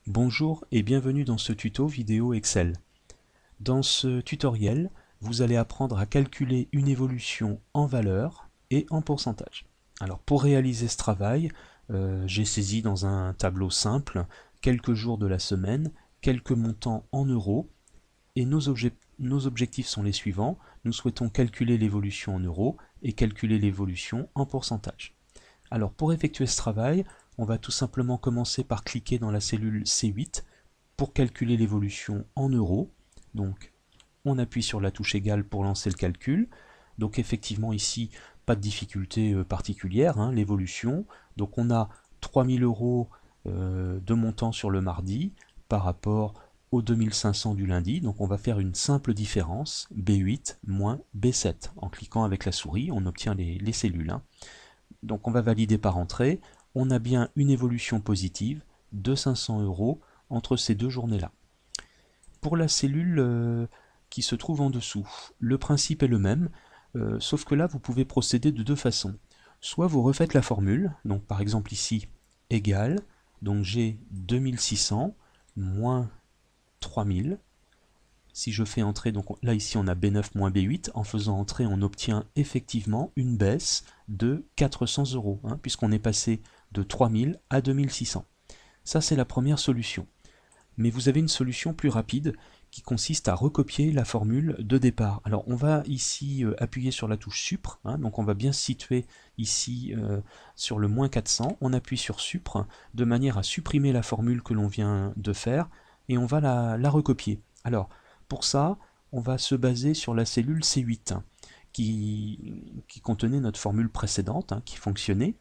Bonjour et bienvenue dans ce tuto vidéo Excel. Dans ce tutoriel, vous allez apprendre à calculer une évolution en valeur et en pourcentage. Alors pour réaliser ce travail, j'ai saisi dans un tableau simple quelques jours de la semaine, quelques montants en euros et nos objectifs sont les suivants. Nous souhaitons calculer l'évolution en euros et calculer l'évolution en pourcentage. Alors pour effectuer ce travail, on va tout simplement commencer par cliquer dans la cellule C8 pour calculer l'évolution en euros. Donc on appuie sur la touche égale pour lancer le calcul. Donc effectivement ici, pas de difficulté particulière, hein, l'évolution. Donc on a 3000 euros de montant sur le mardi par rapport aux 2500 du lundi. Donc on va faire une simple différence, B8 moins B7. En cliquant avec la souris, on obtient les cellules. Hein. Donc on va valider par entrée. On a bien une évolution positive de 500 euros entre ces deux journées-là. Pour la cellule qui se trouve en dessous, le principe est le même, sauf que là vous pouvez procéder de deux façons. Soit vous refaites la formule, donc par exemple ici, égale, donc j'ai 2600 moins 3000. Si je fais entrer, donc là ici on a B9 moins B8, en faisant entrer on obtient effectivement une baisse de 400 euros, hein, puisqu'on est passé de 3000 à 2600. Ça c'est la première solution. Mais vous avez une solution plus rapide qui consiste à recopier la formule de départ. Alors on va ici appuyer sur la touche Supr, hein, donc on va bien se situer ici sur le moins 400, on appuie sur Supr de manière à supprimer la formule que l'on vient de faire et on va la recopier. Alors pour ça, on va se baser sur la cellule C8 hein, qui contenait notre formule précédente, hein, qui fonctionnait.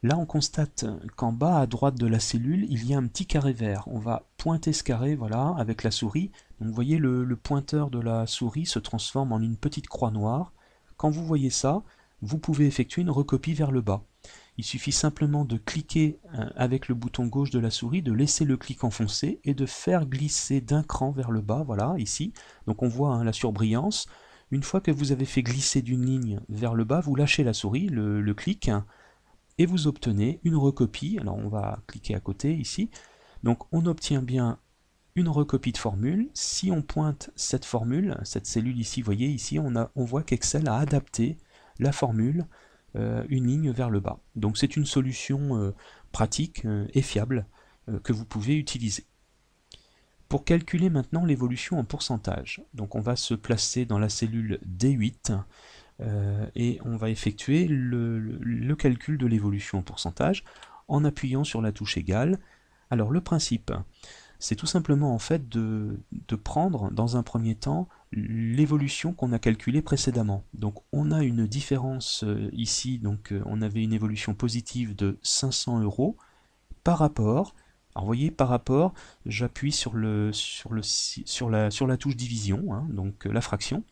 Là, on constate qu'en bas à droite de la cellule, il y a un petit carré vert. On va pointer ce carré, voilà, avec la souris. Donc, vous voyez, le pointeur de la souris se transforme en une petite croix noire. Quand vous voyez ça, vous pouvez effectuer une recopie vers le bas. Il suffit simplement de cliquer avec le bouton gauche de la souris, de laisser le clic enfoncé et de faire glisser d'un cran vers le bas, voilà, ici. Donc on voit hein, la surbrillance. Une fois que vous avez fait glisser d'une ligne vers le bas, vous lâchez la souris, le clic, et vous obtenez une recopie. Alors on va cliquer à côté ici. Donc on obtient bien une recopie de formule. Si on pointe cette formule, cette cellule ici, vous voyez ici, on voit qu'Excel a adapté la formule une ligne vers le bas. Donc c'est une solution pratique et fiable que vous pouvez utiliser. Pour calculer maintenant l'évolution en pourcentage, donc on va se placer dans la cellule D8 et on va effectuer le calcul de l'évolution en pourcentage en appuyant sur la touche égale. Alors le principe, c'est tout simplement en fait de prendre dans un premier temps l'évolution qu'on a calculée précédemment. Donc on a une différence ici, donc on avait une évolution positive de 500 euros par rapport. Alors vous voyez, par rapport, j'appuie sur la touche division, hein, donc la fraction.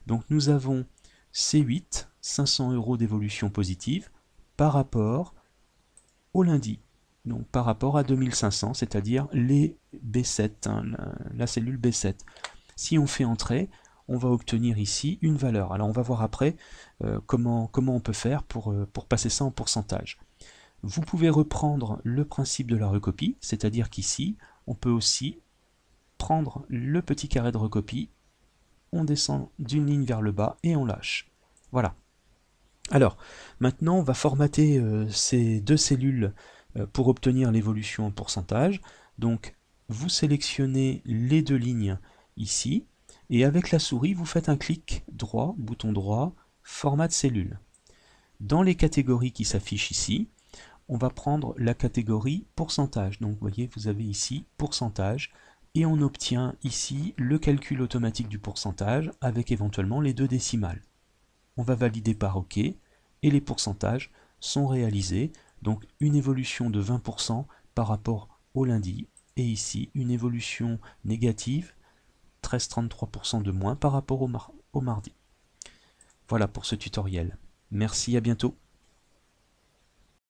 Donc nous avons C8, 500 euros d'évolution positive, par rapport au lundi. Donc par rapport à 2500, c'est-à-dire les B7, hein, la cellule B7. Si on fait entrer, on va obtenir ici une valeur. Alors on va voir après comment on peut faire pour passer ça en pourcentage. Vous pouvez reprendre le principe de la recopie, c'est-à-dire qu'ici, on peut aussi prendre le petit carré de recopie, on descend d'une ligne vers le bas et on lâche. Voilà. Alors, maintenant, on va formater ces deux cellules pour obtenir l'évolution en pourcentage. Donc, vous sélectionnez les deux lignes ici, et avec la souris, vous faites un clic droit, bouton droit, format de cellule. Dans les catégories qui s'affichent ici, on va prendre la catégorie pourcentage. Donc, vous voyez, vous avez ici pourcentage, et on obtient ici le calcul automatique du pourcentage avec éventuellement les deux décimales. On va valider par OK, et les pourcentages sont réalisés. Donc une évolution de 20% par rapport au lundi, et ici une évolution négative, 13,33% de moins par rapport au mardi. Voilà pour ce tutoriel. Merci, à bientôt.